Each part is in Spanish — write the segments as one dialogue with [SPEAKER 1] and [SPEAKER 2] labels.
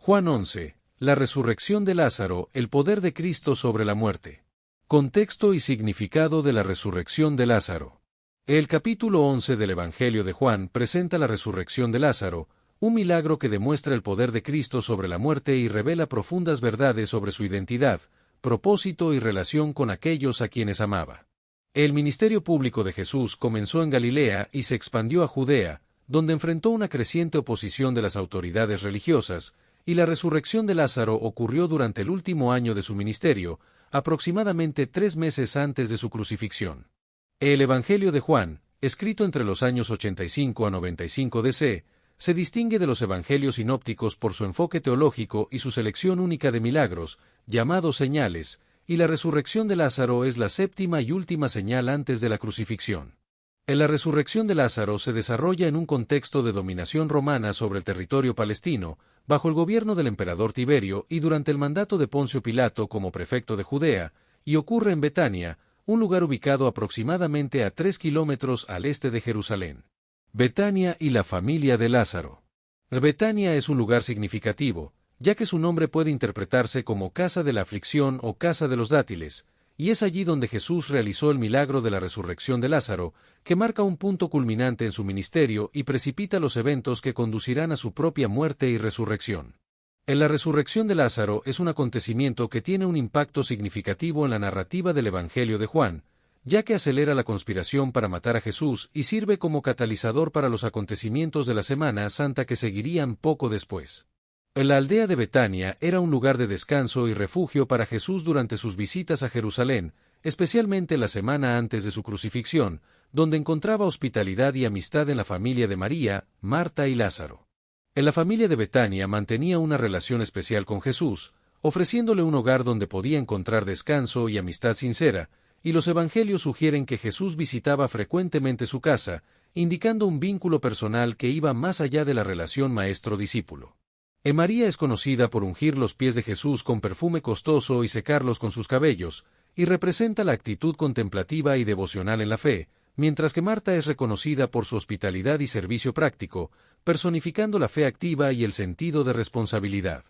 [SPEAKER 1] Juan 11. La resurrección de Lázaro, el poder de Cristo sobre la muerte. Contexto y significado de la resurrección de Lázaro. El capítulo 11 del Evangelio de Juan presenta la resurrección de Lázaro, un milagro que demuestra el poder de Cristo sobre la muerte y revela profundas verdades sobre su identidad, propósito y relación con aquellos a quienes amaba. El ministerio público de Jesús comenzó en Galilea y se expandió a Judea, donde enfrentó una creciente oposición de las autoridades religiosas, y la resurrección de Lázaro ocurrió durante el último año de su ministerio, aproximadamente 3 meses antes de su crucifixión. El Evangelio de Juan, escrito entre los años 85 a 95 DC, se distingue de los evangelios sinópticos por su enfoque teológico y su selección única de milagros, llamados señales, y la resurrección de Lázaro es la séptima y última señal antes de la crucifixión. La resurrección de Lázaro se desarrolla en un contexto de dominación romana sobre el territorio palestino, bajo el gobierno del emperador Tiberio y durante el mandato de Poncio Pilato como prefecto de Judea, y ocurre en Betania, un lugar ubicado aproximadamente a 3 kilómetros al este de Jerusalén. Betania y la familia de Lázaro. Betania es un lugar significativo, ya que su nombre puede interpretarse como casa de la aflicción o casa de los dátiles, y es allí donde Jesús realizó el milagro de la resurrección de Lázaro, que marca un punto culminante en su ministerio y precipita los eventos que conducirán a su propia muerte y resurrección. La resurrección de Lázaro es un acontecimiento que tiene un impacto significativo en la narrativa del Evangelio de Juan, ya que acelera la conspiración para matar a Jesús y sirve como catalizador para los acontecimientos de la Semana Santa que seguirían poco después. La aldea de Betania era un lugar de descanso y refugio para Jesús durante sus visitas a Jerusalén, especialmente la semana antes de su crucifixión, donde encontraba hospitalidad y amistad en la familia de María, Marta y Lázaro. La familia de Betania mantenía una relación especial con Jesús, ofreciéndole un hogar donde podía encontrar descanso y amistad sincera, y los evangelios sugieren que Jesús visitaba frecuentemente su casa, indicando un vínculo personal que iba más allá de la relación maestro-discípulo. María es conocida por ungir los pies de Jesús con perfume costoso y secarlos con sus cabellos, y representa la actitud contemplativa y devocional en la fe, mientras que Marta es reconocida por su hospitalidad y servicio práctico, personificando la fe activa y el sentido de responsabilidad.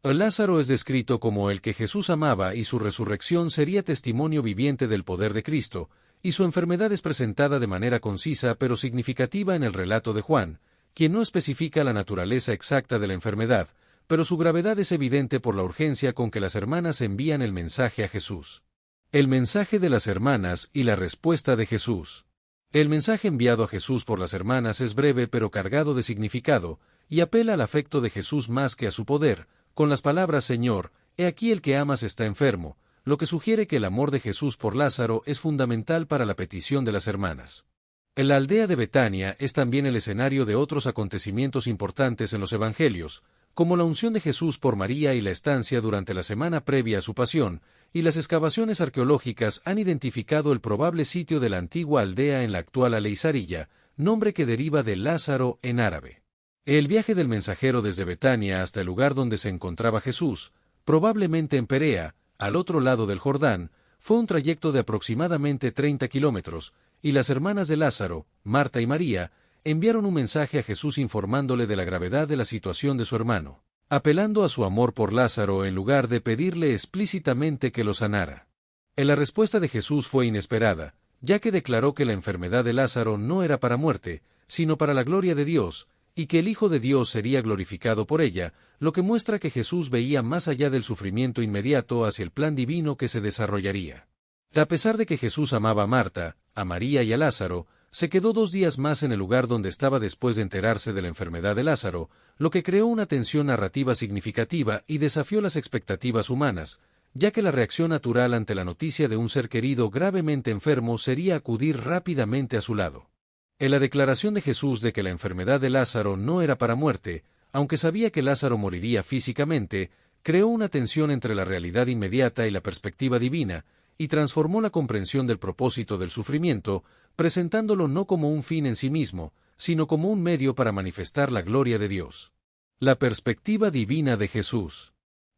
[SPEAKER 1] Lázaro es descrito como el que Jesús amaba y su resurrección sería testimonio viviente del poder de Cristo, y su enfermedad es presentada de manera concisa pero significativa en el relato de Juan, quien no especifica la naturaleza exacta de la enfermedad, pero su gravedad es evidente por la urgencia con que las hermanas envían el mensaje a Jesús. El mensaje de las hermanas y la respuesta de Jesús. El mensaje enviado a Jesús por las hermanas es breve pero cargado de significado, y apela al afecto de Jesús más que a su poder, con las palabras «Señor, he aquí el que amas está enfermo», lo que sugiere que el amor de Jesús por Lázaro es fundamental para la petición de las hermanas. La aldea de Betania es también el escenario de otros acontecimientos importantes en los evangelios, como la unción de Jesús por María y la estancia durante la semana previa a su pasión, y las excavaciones arqueológicas han identificado el probable sitio de la antigua aldea en la actual Aleizarilla, nombre que deriva de Lázaro en árabe. El viaje del mensajero desde Betania hasta el lugar donde se encontraba Jesús, probablemente en Perea, al otro lado del Jordán, fue un trayecto de aproximadamente 30 kilómetros, y las hermanas de Lázaro, Marta y María, enviaron un mensaje a Jesús informándole de la gravedad de la situación de su hermano, apelando a su amor por Lázaro en lugar de pedirle explícitamente que lo sanara. La respuesta de Jesús fue inesperada, ya que declaró que la enfermedad de Lázaro no era para muerte, sino para la gloria de Dios, y que el Hijo de Dios sería glorificado por ella, lo que muestra que Jesús veía más allá del sufrimiento inmediato hacia el plan divino que se desarrollaría. A pesar de que Jesús amaba a Marta, a María y a Lázaro, se quedó 2 días más en el lugar donde estaba después de enterarse de la enfermedad de Lázaro, lo que creó una tensión narrativa significativa y desafió las expectativas humanas, ya que la reacción natural ante la noticia de un ser querido gravemente enfermo sería acudir rápidamente a su lado. En la declaración de Jesús de que la enfermedad de Lázaro no era para muerte, aunque sabía que Lázaro moriría físicamente, creó una tensión entre la realidad inmediata y la perspectiva divina, y transformó la comprensión del propósito del sufrimiento, presentándolo no como un fin en sí mismo, sino como un medio para manifestar la gloria de Dios. La perspectiva divina de Jesús.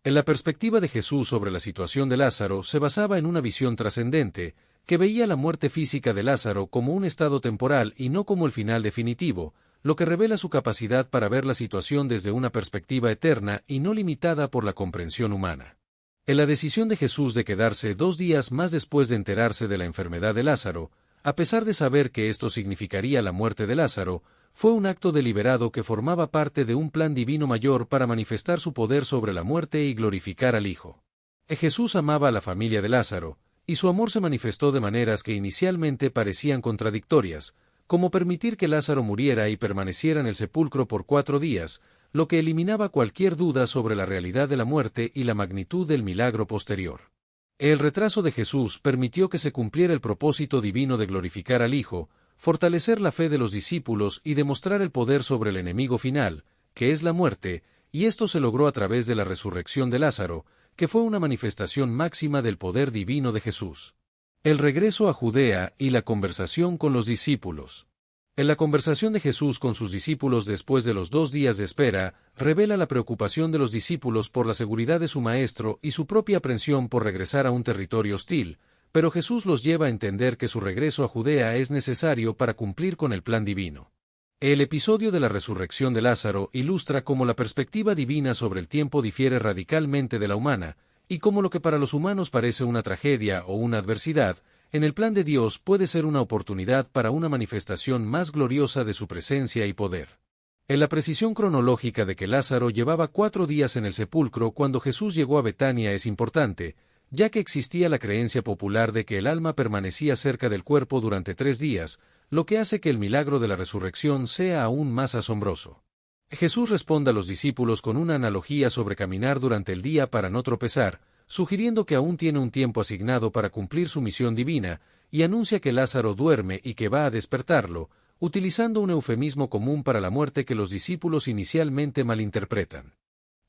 [SPEAKER 1] En la perspectiva de Jesús sobre la situación de Lázaro se basaba en una visión trascendente, que veía la muerte física de Lázaro como un estado temporal y no como el final definitivo, lo que revela su capacidad para ver la situación desde una perspectiva eterna y no limitada por la comprensión humana. En la decisión de Jesús de quedarse 2 días más después de enterarse de la enfermedad de Lázaro, a pesar de saber que esto significaría la muerte de Lázaro, fue un acto deliberado que formaba parte de un plan divino mayor para manifestar su poder sobre la muerte y glorificar al Hijo. Jesús amaba a la familia de Lázaro, y su amor se manifestó de maneras que inicialmente parecían contradictorias, como permitir que Lázaro muriera y permaneciera en el sepulcro por 4 días, lo que eliminaba cualquier duda sobre la realidad de la muerte y la magnitud del milagro posterior. El retraso de Jesús permitió que se cumpliera el propósito divino de glorificar al Hijo, fortalecer la fe de los discípulos y demostrar el poder sobre el enemigo final, que es la muerte, y esto se logró a través de la resurrección de Lázaro, que fue una manifestación máxima del poder divino de Jesús. El regreso a Judea y la conversación con los discípulos. En la conversación de Jesús con sus discípulos después de los 2 días de espera, revela la preocupación de los discípulos por la seguridad de su maestro y su propia aprensión por regresar a un territorio hostil, pero Jesús los lleva a entender que su regreso a Judea es necesario para cumplir con el plan divino. El episodio de la resurrección de Lázaro ilustra cómo la perspectiva divina sobre el tiempo difiere radicalmente de la humana, y cómo lo que para los humanos parece una tragedia o una adversidad, en el plan de Dios puede ser una oportunidad para una manifestación más gloriosa de su presencia y poder. En la precisión cronológica de que Lázaro llevaba 4 días en el sepulcro cuando Jesús llegó a Betania es importante, ya que existía la creencia popular de que el alma permanecía cerca del cuerpo durante 3 días, lo que hace que el milagro de la resurrección sea aún más asombroso. Jesús responde a los discípulos con una analogía sobre caminar durante el día para no tropezar, sugiriendo que aún tiene un tiempo asignado para cumplir su misión divina, y anuncia que Lázaro duerme y que va a despertarlo, utilizando un eufemismo común para la muerte que los discípulos inicialmente malinterpretan.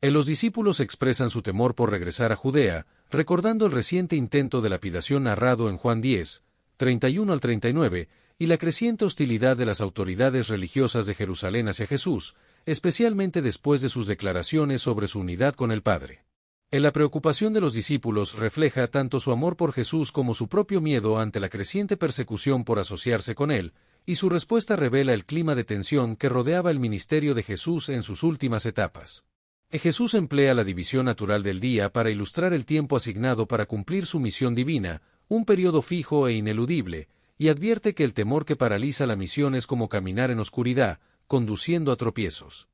[SPEAKER 1] Los discípulos expresan su temor por regresar a Judea, recordando el reciente intento de lapidación narrado en Juan 10, 31 al 39, y la creciente hostilidad de las autoridades religiosas de Jerusalén hacia Jesús, especialmente después de sus declaraciones sobre su unidad con el Padre. La preocupación de los discípulos refleja tanto su amor por Jesús como su propio miedo ante la creciente persecución por asociarse con él, y su respuesta revela el clima de tensión que rodeaba el ministerio de Jesús en sus últimas etapas. Jesús emplea la división natural del día para ilustrar el tiempo asignado para cumplir su misión divina, un periodo fijo e ineludible, y advierte que el temor que paraliza la misión es como caminar en oscuridad, conduciendo a tropiezos.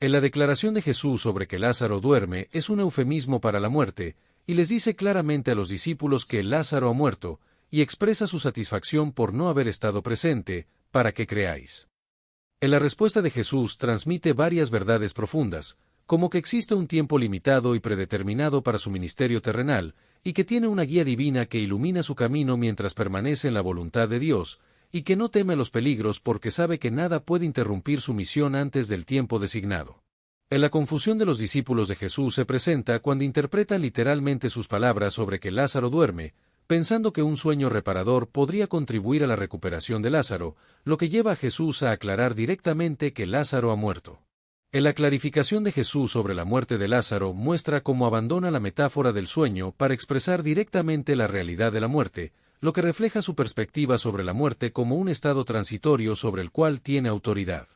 [SPEAKER 1] En la declaración de Jesús sobre que Lázaro duerme es un eufemismo para la muerte, y les dice claramente a los discípulos que Lázaro ha muerto, y expresa su satisfacción por no haber estado presente, para que creáis. En la respuesta de Jesús transmite varias verdades profundas, como que existe un tiempo limitado y predeterminado para su ministerio terrenal, y que tiene una guía divina que ilumina su camino mientras permanece en la voluntad de Dios, y que no teme los peligros porque sabe que nada puede interrumpir su misión antes del tiempo designado. En la confusión de los discípulos de Jesús se presenta cuando interpretan literalmente sus palabras sobre que Lázaro duerme, pensando que un sueño reparador podría contribuir a la recuperación de Lázaro, lo que lleva a Jesús a aclarar directamente que Lázaro ha muerto. En la clarificación de Jesús sobre la muerte de Lázaro muestra cómo abandona la metáfora del sueño para expresar directamente la realidad de la muerte, lo que refleja su perspectiva sobre la muerte como un estado transitorio sobre el cual tiene autoridad.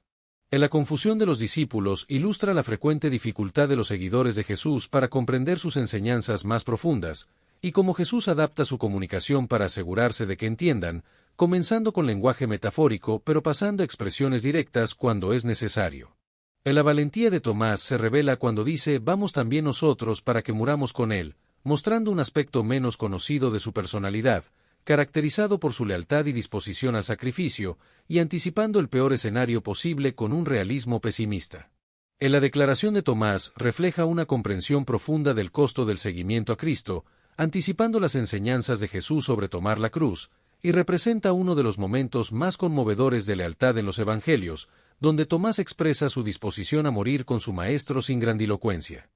[SPEAKER 1] En la confusión de los discípulos ilustra la frecuente dificultad de los seguidores de Jesús para comprender sus enseñanzas más profundas, y cómo Jesús adapta su comunicación para asegurarse de que entiendan, comenzando con lenguaje metafórico pero pasando a expresiones directas cuando es necesario. En la valentía de Tomás se revela cuando dice «vamos también nosotros para que muramos con él», mostrando un aspecto menos conocido de su personalidad, caracterizado por su lealtad y disposición al sacrificio, y anticipando el peor escenario posible con un realismo pesimista. En la declaración de Tomás refleja una comprensión profunda del costo del seguimiento a Cristo, anticipando las enseñanzas de Jesús sobre tomar la cruz, y representa uno de los momentos más conmovedores de lealtad en los Evangelios, donde Tomás expresa su disposición a morir con su Maestro sin grandilocuencia.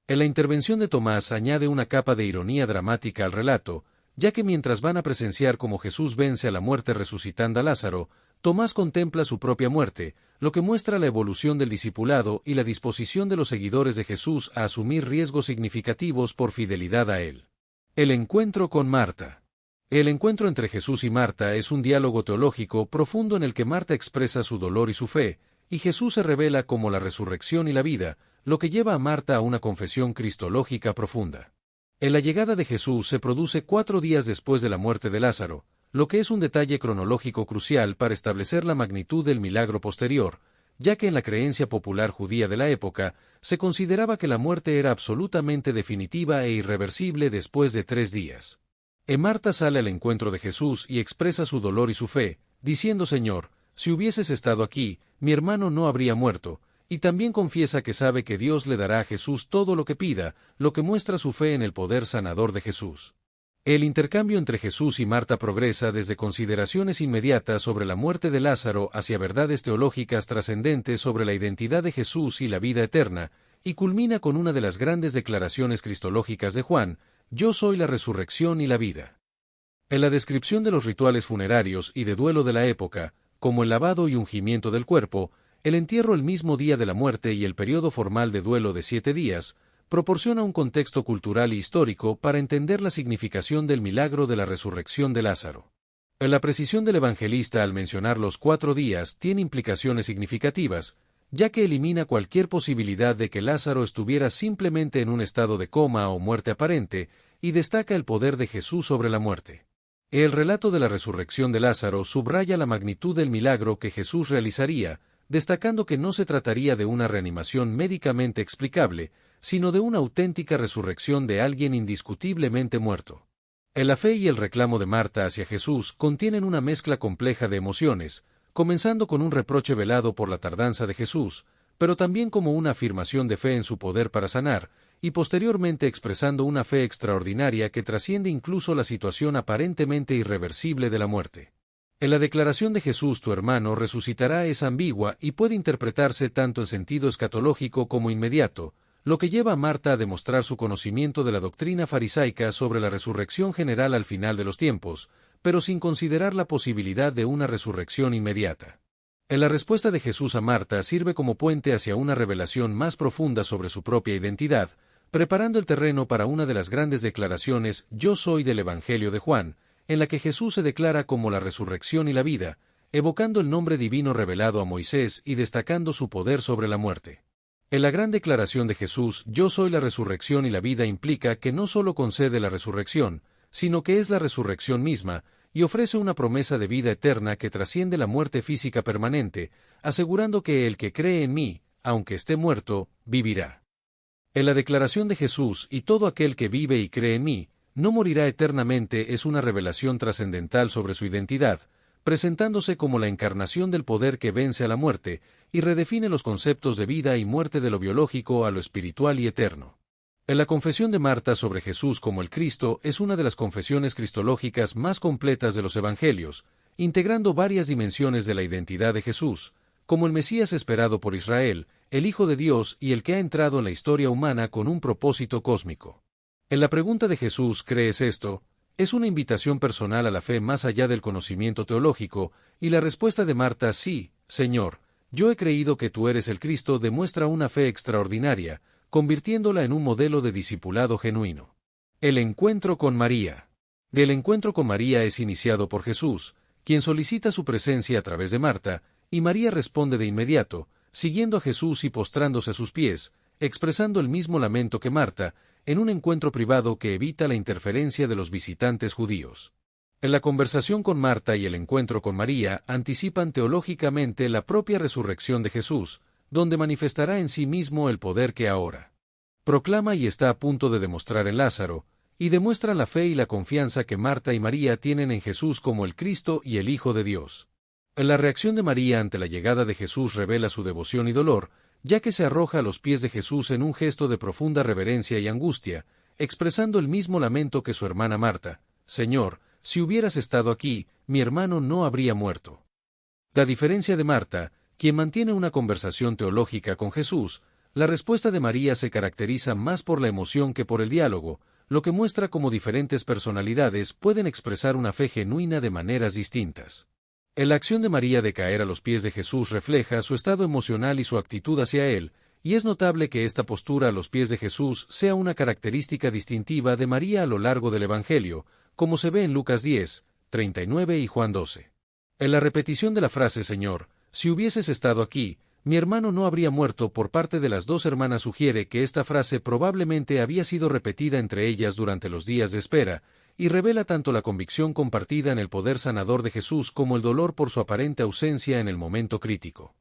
[SPEAKER 1] En la intervención de Tomás añade una capa de ironía dramática al relato, ya que mientras van a presenciar cómo Jesús vence a la muerte resucitando a Lázaro, Tomás contempla su propia muerte, lo que muestra la evolución del discipulado y la disposición de los seguidores de Jesús a asumir riesgos significativos por fidelidad a él. El encuentro con Marta. El encuentro entre Jesús y Marta es un diálogo teológico profundo en el que Marta expresa su dolor y su fe, y Jesús se revela como la resurrección y la vida, lo que lleva a Marta a una confesión cristológica profunda. La llegada de Jesús se produce 4 días después de la muerte de Lázaro, lo que es un detalle cronológico crucial para establecer la magnitud del milagro posterior, ya que en la creencia popular judía de la época, se consideraba que la muerte era absolutamente definitiva e irreversible después de 3 días. Marta sale al encuentro de Jesús y expresa su dolor y su fe, diciendo: Señor, si hubieses estado aquí, mi hermano no habría muerto, y también confiesa que sabe que Dios le dará a Jesús todo lo que pida, lo que muestra su fe en el poder sanador de Jesús. El intercambio entre Jesús y Marta progresa desde consideraciones inmediatas sobre la muerte de Lázaro hacia verdades teológicas trascendentes sobre la identidad de Jesús y la vida eterna, y culmina con una de las grandes declaraciones cristológicas de Juan: Yo soy la resurrección y la vida. En la descripción de los rituales funerarios y de duelo de la época, como el lavado y ungimiento del cuerpo, el entierro el mismo día de la muerte y el periodo formal de duelo de 7 días, proporciona un contexto cultural y histórico para entender la significación del milagro de la resurrección de Lázaro. La precisión del evangelista al mencionar los 4 días tiene implicaciones significativas, ya que elimina cualquier posibilidad de que Lázaro estuviera simplemente en un estado de coma o muerte aparente, y destaca el poder de Jesús sobre la muerte. El relato de la resurrección de Lázaro subraya la magnitud del milagro que Jesús realizaría, destacando que no se trataría de una reanimación médicamente explicable, sino de una auténtica resurrección de alguien indiscutiblemente muerto. La fe y el reclamo de Marta hacia Jesús contienen una mezcla compleja de emociones, comenzando con un reproche velado por la tardanza de Jesús, pero también como una afirmación de fe en su poder para sanar, y posteriormente expresando una fe extraordinaria que trasciende incluso la situación aparentemente irreversible de la muerte. En la declaración de Jesús: tu hermano resucitará es ambigua y puede interpretarse tanto en sentido escatológico como inmediato, lo que lleva a Marta a demostrar su conocimiento de la doctrina farisaica sobre la resurrección general al final de los tiempos, pero sin considerar la posibilidad de una resurrección inmediata. En la respuesta de Jesús a Marta sirve como puente hacia una revelación más profunda sobre su propia identidad, preparando el terreno para una de las grandes declaraciones «Yo soy» del Evangelio de Juan, en la que Jesús se declara como la resurrección y la vida, evocando el nombre divino revelado a Moisés y destacando su poder sobre la muerte. En la gran declaración de Jesús, «Yo soy la resurrección y la vida» implica que no solo concede la resurrección, sino que es la resurrección misma, y ofrece una promesa de vida eterna que trasciende la muerte física permanente, asegurando que el que cree en mí, aunque esté muerto, vivirá. En la declaración de Jesús, «Y todo aquel que vive y cree en mí, no morirá eternamente» es una revelación trascendental sobre su identidad, presentándose como la encarnación del poder que vence a la muerte, y redefine los conceptos de vida y muerte de lo biológico a lo espiritual y eterno. En la confesión de Marta sobre Jesús como el Cristo es una de las confesiones cristológicas más completas de los Evangelios, integrando varias dimensiones de la identidad de Jesús, como el Mesías esperado por Israel, el Hijo de Dios y el que ha entrado en la historia humana con un propósito cósmico. En la pregunta de Jesús: ¿crees esto?, es una invitación personal a la fe más allá del conocimiento teológico, y la respuesta de Marta: sí, Señor, yo he creído que tú eres el Cristo, demuestra una fe extraordinaria, convirtiéndola en un modelo de discipulado genuino. El encuentro con María. El encuentro con María es iniciado por Jesús, quien solicita su presencia a través de Marta, y María responde de inmediato, siguiendo a Jesús y postrándose a sus pies, expresando el mismo lamento que Marta, en un encuentro privado que evita la interferencia de los visitantes judíos. En la conversación con Marta y el encuentro con María anticipan teológicamente la propia resurrección de Jesús, donde manifestará en sí mismo el poder que ahora proclama y está a punto de demostrar en Lázaro, y demuestran la fe y la confianza que Marta y María tienen en Jesús como el Cristo y el Hijo de Dios. La reacción de María ante la llegada de Jesús revela su devoción y dolor, ya que se arroja a los pies de Jesús en un gesto de profunda reverencia y angustia, expresando el mismo lamento que su hermana Marta: «Señor, si hubieras estado aquí, mi hermano no habría muerto». A diferencia de Marta, quien mantiene una conversación teológica con Jesús, la respuesta de María se caracteriza más por la emoción que por el diálogo, lo que muestra cómo diferentes personalidades pueden expresar una fe genuina de maneras distintas. La acción de María de caer a los pies de Jesús refleja su estado emocional y su actitud hacia él, y es notable que esta postura a los pies de Jesús sea una característica distintiva de María a lo largo del Evangelio, como se ve en Lucas 10, 39 y Juan 12. En la repetición de la frase «Señor, si hubieses estado aquí, mi hermano no habría muerto por parte de las dos hermanas sugiere que esta frase probablemente había sido repetida entre ellas durante los días de espera, y revela tanto la convicción compartida en el poder sanador de Jesús como el dolor por su aparente ausencia en el momento crítico.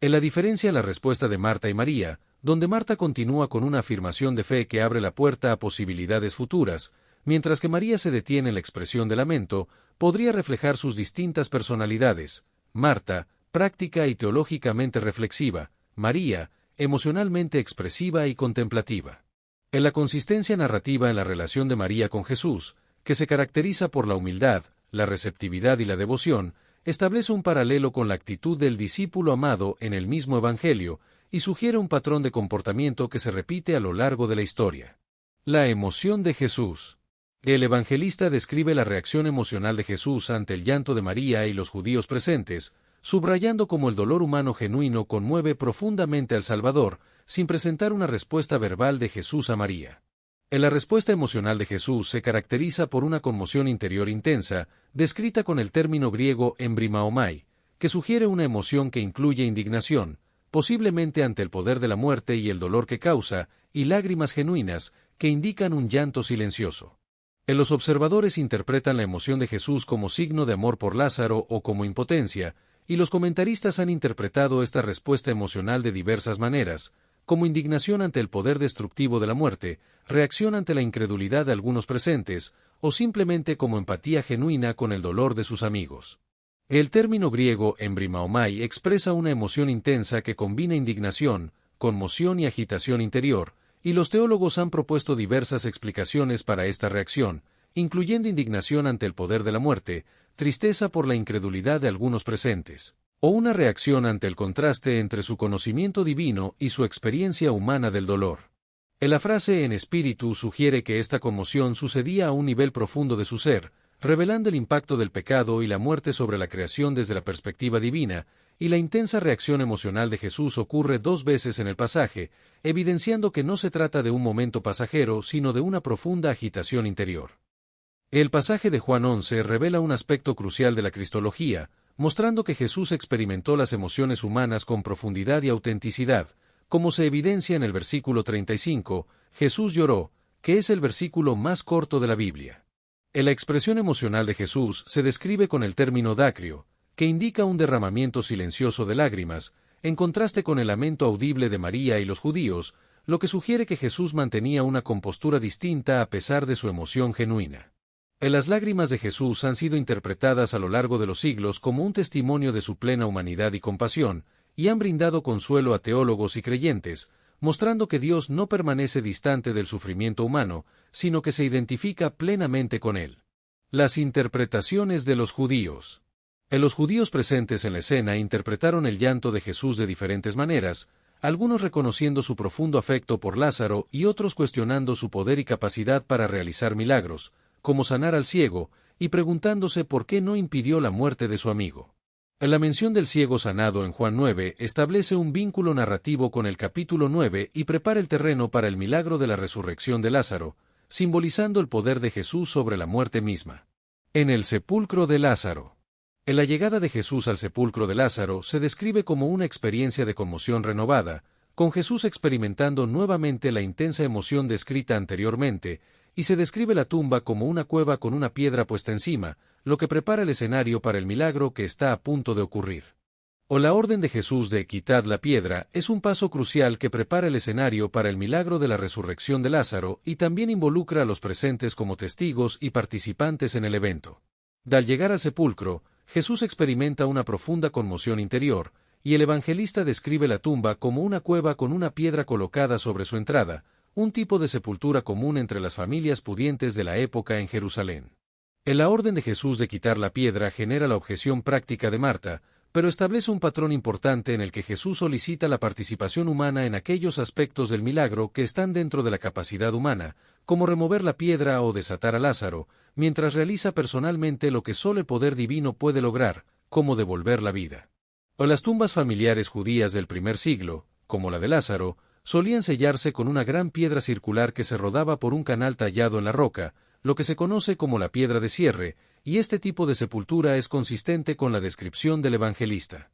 [SPEAKER 1] En la diferencia la respuesta de Marta y María, donde Marta continúa con una afirmación de fe que abre la puerta a posibilidades futuras, mientras que María se detiene en la expresión de lamento, podría reflejar sus distintas personalidades. Marta, práctica y teológicamente reflexiva; María, emocionalmente expresiva y contemplativa. En la consistencia narrativa en la relación de María con Jesús, que se caracteriza por la humildad, la receptividad y la devoción, establece un paralelo con la actitud del discípulo amado en el mismo Evangelio, y sugiere un patrón de comportamiento que se repite a lo largo de la historia. La emoción de Jesús. El evangelista describe la reacción emocional de Jesús ante el llanto de María y los judíos presentes, subrayando cómo el dolor humano genuino conmueve profundamente al Salvador, sin presentar una respuesta verbal de Jesús a María. En la respuesta emocional de Jesús se caracteriza por una conmoción interior intensa, descrita con el término griego embrimaomai, que sugiere una emoción que incluye indignación, posiblemente ante el poder de la muerte y el dolor que causa, y lágrimas genuinas, que indican un llanto silencioso. Los observadores interpretan la emoción de Jesús como signo de amor por Lázaro o como impotencia, y los comentaristas han interpretado esta respuesta emocional de diversas maneras, como indignación ante el poder destructivo de la muerte, reacción ante la incredulidad de algunos presentes, o simplemente como empatía genuina con el dolor de sus amigos. El término griego embrimaomai expresa una emoción intensa que combina indignación, conmoción y agitación interior, y los teólogos han propuesto diversas explicaciones para esta reacción, incluyendo indignación ante el poder de la muerte, tristeza por la incredulidad de algunos presentes, o una reacción ante el contraste entre su conocimiento divino y su experiencia humana del dolor. La frase en espíritu sugiere que esta conmoción sucedía a un nivel profundo de su ser, revelando el impacto del pecado y la muerte sobre la creación desde la perspectiva divina, y la intensa reacción emocional de Jesús ocurre 2 veces en el pasaje, evidenciando que no se trata de un momento pasajero, sino de una profunda agitación interior. El pasaje de Juan 11 revela un aspecto crucial de la cristología, mostrando que Jesús experimentó las emociones humanas con profundidad y autenticidad, como se evidencia en el versículo 35, Jesús lloró, que es el versículo más corto de la Biblia. En la expresión emocional de Jesús se describe con el término dacrio, que indica un derramamiento silencioso de lágrimas, en contraste con el lamento audible de María y los judíos, lo que sugiere que Jesús mantenía una compostura distinta a pesar de su emoción genuina. Las lágrimas de Jesús han sido interpretadas a lo largo de los siglos como un testimonio de su plena humanidad y compasión, y han brindado consuelo a teólogos y creyentes, mostrando que Dios no permanece distante del sufrimiento humano, sino que se identifica plenamente con él. Las interpretaciones de los judíos. Los judíos presentes en la escena interpretaron el llanto de Jesús de diferentes maneras, algunos reconociendo su profundo afecto por Lázaro y otros cuestionando su poder y capacidad para realizar milagros, como sanar al ciego, y preguntándose por qué no impidió la muerte de su amigo. La mención del ciego sanado en Juan 9 establece un vínculo narrativo con el capítulo 9 y prepara el terreno para el milagro de la resurrección de Lázaro, simbolizando el poder de Jesús sobre la muerte misma. En el sepulcro de Lázaro. En la llegada de Jesús al sepulcro de Lázaro se describe como una experiencia de conmoción renovada, con Jesús experimentando nuevamente la intensa emoción descrita anteriormente, y se describe la tumba como una cueva con una piedra puesta encima, lo que prepara el escenario para el milagro que está a punto de ocurrir. La orden de Jesús de quitad la piedra es un paso crucial que prepara el escenario para el milagro de la resurrección de Lázaro y también involucra a los presentes como testigos y participantes en el evento. Al llegar al sepulcro, Jesús experimenta una profunda conmoción interior, y el evangelista describe la tumba como una cueva con una piedra colocada sobre su entrada, un tipo de sepultura común entre las familias pudientes de la época en Jerusalén. La orden de Jesús de quitar la piedra genera la objeción práctica de Marta, pero establece un patrón importante en el que Jesús solicita la participación humana en aquellos aspectos del milagro que están dentro de la capacidad humana, como remover la piedra o desatar a Lázaro, mientras realiza personalmente lo que solo el poder divino puede lograr, como devolver la vida. Las tumbas familiares judías del primer siglo, como la de Lázaro, solían sellarse con una gran piedra circular que se rodaba por un canal tallado en la roca, lo que se conoce como la piedra de cierre, y este tipo de sepultura es consistente con la descripción del evangelista.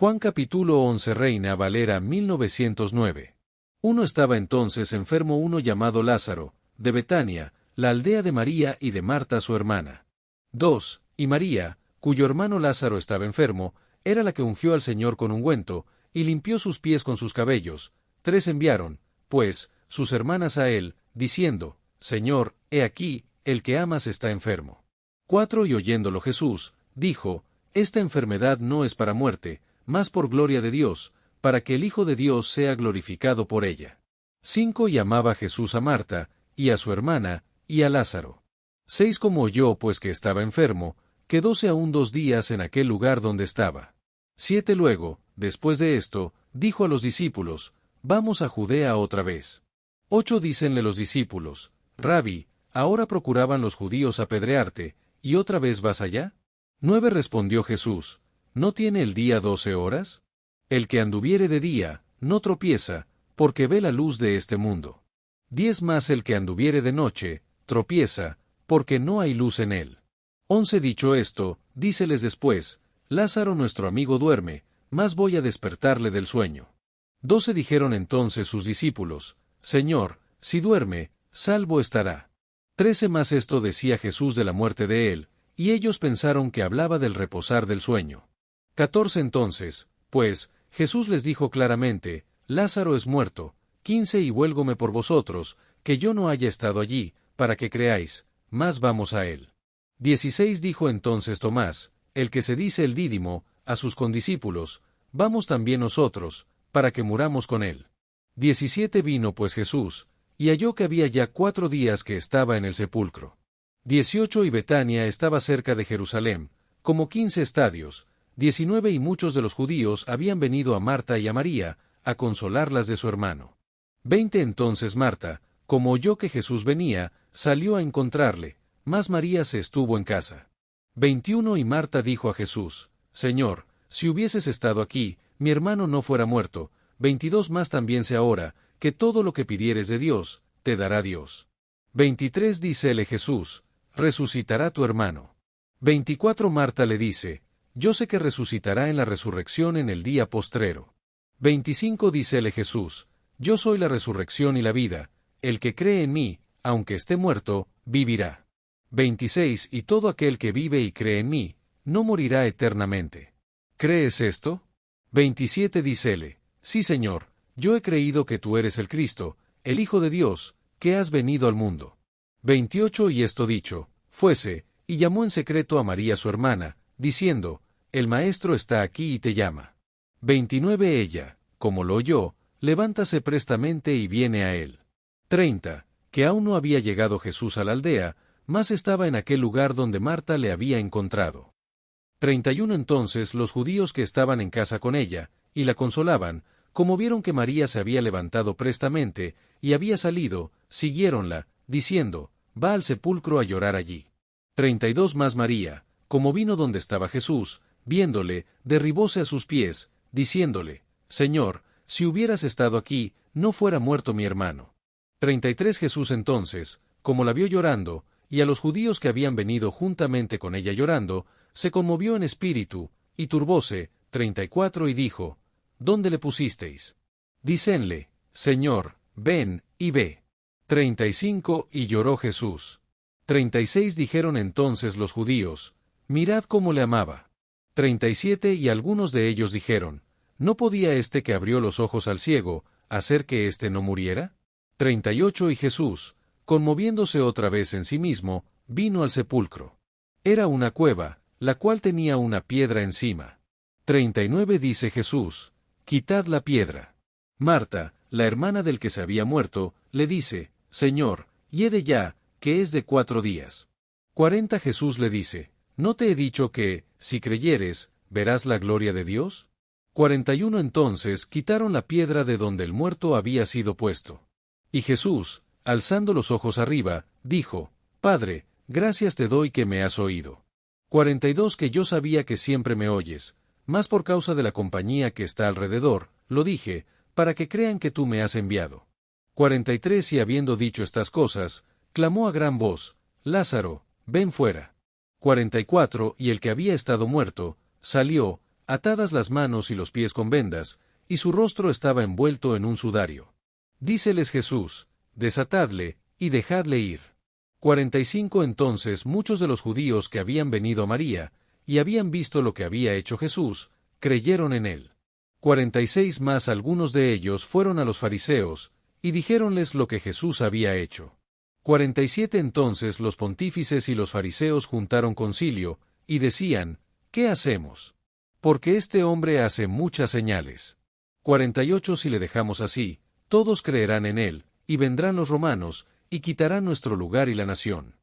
[SPEAKER 1] Juan capítulo 11 Reina Valera 1909. Uno estaba entonces enfermo, uno llamado Lázaro, de Betania, la aldea de María y de Marta su hermana. 2. Y María, cuyo hermano Lázaro estaba enfermo, era la que ungió al Señor con ungüento, y limpió sus pies con sus cabellos. 3 enviaron, pues, sus hermanas a él, diciendo, Señor, he aquí, el que amas está enfermo. 4 Y oyéndolo Jesús, dijo, Esta enfermedad no es para muerte, mas por gloria de Dios, para que el Hijo de Dios sea glorificado por ella. 5 Y amaba Jesús a Marta, y a su hermana, y a Lázaro. 6 Como oyó pues que estaba enfermo, quedóse aún 2 días en aquel lugar donde estaba. 7 Luego, después de esto, dijo a los discípulos, Vamos a Judea otra vez. 8 Dícenle los discípulos, Rabí, ahora procuraban los judíos apedrearte, ¿y otra vez vas allá? 9 Respondió Jesús, ¿no tiene el día 12 horas? El que anduviere de día, no tropieza, porque ve la luz de este mundo. 10 Más el que anduviere de noche, tropieza, porque no hay luz en él. 11 Dicho esto, díceles después, Lázaro nuestro amigo duerme, mas voy a despertarle del sueño. 12 Dijeron entonces sus discípulos, Señor, si duerme, salvo estará. 13 Más esto decía Jesús de la muerte de él, y ellos pensaron que hablaba del reposar del sueño. 14 Entonces, pues, Jesús les dijo claramente, Lázaro es muerto. 15 Y huélgome por vosotros, que yo no haya estado allí, para que creáis, mas vamos a él. 16 Dijo entonces Tomás, el que se dice el Dídimo, a sus condiscípulos, vamos también nosotros, para que muramos con él. 17 Vino pues Jesús, y halló que había ya 4 días que estaba en el sepulcro. 18 Y Betania estaba cerca de Jerusalén, como 15 estadios. 19 Y muchos de los judíos habían venido a Marta y a María, a consolarlas de su hermano. 20 Entonces Marta, como oyó que Jesús venía, salió a encontrarle, mas María se estuvo en casa. 21 Y Marta dijo a Jesús, Señor, si hubieses estado aquí, mi hermano no fuera muerto. 22 Más también sé ahora, que todo lo que pidieres de Dios, te dará Dios. 23 Dícele Jesús, resucitará tu hermano. 24 Marta le dice, yo sé que resucitará en la resurrección en el día postrero. 25 Dícele Jesús, yo soy la resurrección y la vida, el que cree en mí, aunque esté muerto, vivirá. 26 Y todo aquel que vive y cree en mí, no morirá eternamente. ¿Crees esto? 27 Dícele, sí Señor, yo he creído que tú eres el Cristo, el Hijo de Dios, que has venido al mundo. 28 Y esto dicho, fuese, y llamó en secreto a María su hermana, diciendo, el Maestro está aquí y te llama. 29 Ella, como lo oyó, levántase prestamente y viene a él. 30 Que aún no había llegado Jesús a la aldea, mas estaba en aquel lugar donde Marta le había encontrado. 31 Entonces los judíos que estaban en casa con ella, y la consolaban, como vieron que María se había levantado prestamente, y había salido, siguiéronla, diciendo, va al sepulcro a llorar allí. 32 Más María, como vino donde estaba Jesús, viéndole, derribóse a sus pies, diciéndole, Señor, si hubieras estado aquí, no fuera muerto mi hermano. 33 Jesús entonces, como la vio llorando, y a los judíos que habían venido juntamente con ella llorando, se conmovió en espíritu, y turbóse. 34 Y dijo, ¿dónde le pusisteis? Dícenle, Señor, ven, y ve. 35 Y lloró Jesús. 36 Dijeron entonces los judíos, mirad cómo le amaba. 37 Y algunos de ellos dijeron, ¿no podía este que abrió los ojos al ciego, hacer que éste no muriera? 38 Y Jesús, conmoviéndose otra vez en sí mismo, vino al sepulcro. Era una cueva, la cual tenía una piedra encima. 39 Dice Jesús, quitad la piedra. Marta, la hermana del que se había muerto, le dice, Señor, hiede ya, que es de 4 días. 40 Jesús le dice, ¿no te he dicho que, si creyeres, verás la gloria de Dios? 41 Entonces quitaron la piedra de donde el muerto había sido puesto. Y Jesús, alzando los ojos arriba, dijo, Padre, gracias te doy que me has oído. 42 Que yo sabía que siempre me oyes, mas por causa de la compañía que está alrededor, lo dije, para que crean que tú me has enviado. 43 Y habiendo dicho estas cosas, clamó a gran voz, Lázaro, ven fuera. 44 Y el que había estado muerto, salió, atadas las manos y los pies con vendas, y su rostro estaba envuelto en un sudario. Díceles Jesús: desatadle, y dejadle ir. 45 Entonces muchos de los judíos que habían venido a María, y habían visto lo que había hecho Jesús, creyeron en él. 46 Más algunos de ellos fueron a los fariseos, y dijéronles lo que Jesús había hecho. 47 Entonces los pontífices y los fariseos juntaron concilio, y decían: ¿qué hacemos? Porque este hombre hace muchas señales. 48 Si le dejamos así, todos creerán en él, y vendrán los romanos, y quitarán nuestro lugar y la nación.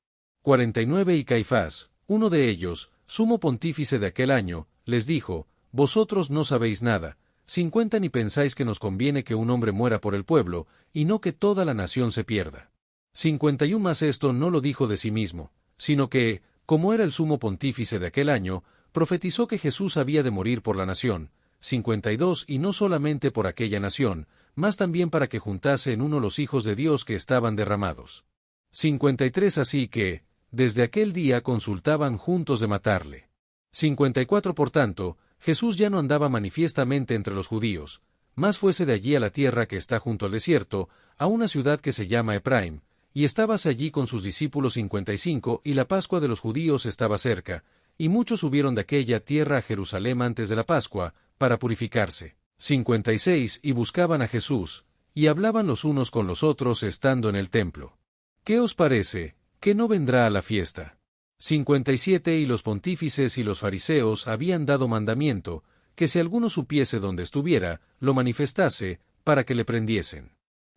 [SPEAKER 1] 49 Y Caifás, uno de ellos, sumo pontífice de aquel año, les dijo: vosotros no sabéis nada, 50 Ni pensáis que nos conviene que un hombre muera por el pueblo, y no que toda la nación se pierda. 51 Mas esto no lo dijo de sí mismo, sino que, como era el sumo pontífice de aquel año, profetizó que Jesús había de morir por la nación. 52 Y no solamente por aquella nación, mas también para que juntase en uno los hijos de Dios que estaban derramados. 53 Así que, desde aquel día consultaban juntos de matarle. 54 Por tanto, Jesús ya no andaba manifiestamente entre los judíos, mas fuese de allí a la tierra que está junto al desierto, a una ciudad que se llama Ephraim, y estábase allí con sus discípulos 55, y la Pascua de los judíos estaba cerca, y muchos subieron de aquella tierra a Jerusalén antes de la Pascua, para purificarse. 56 Y buscaban a Jesús, y hablaban los unos con los otros estando en el templo. ¿Qué os parece, que no vendrá a la fiesta? 57 Y los pontífices y los fariseos habían dado mandamiento, que si alguno supiese dónde estuviera, lo manifestase, para que le prendiesen.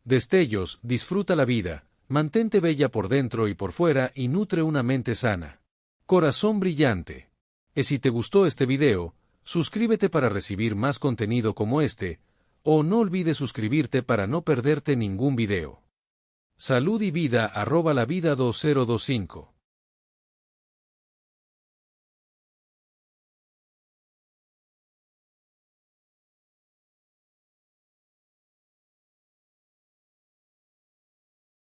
[SPEAKER 1] Destellos: disfruta la vida, mantente bella por dentro y por fuera y nutre una mente sana. Corazón brillante. Y si te gustó este video, suscríbete para recibir más contenido como este, o no olvides suscribirte para no perderte ningún video. Salud y vida @lavida2025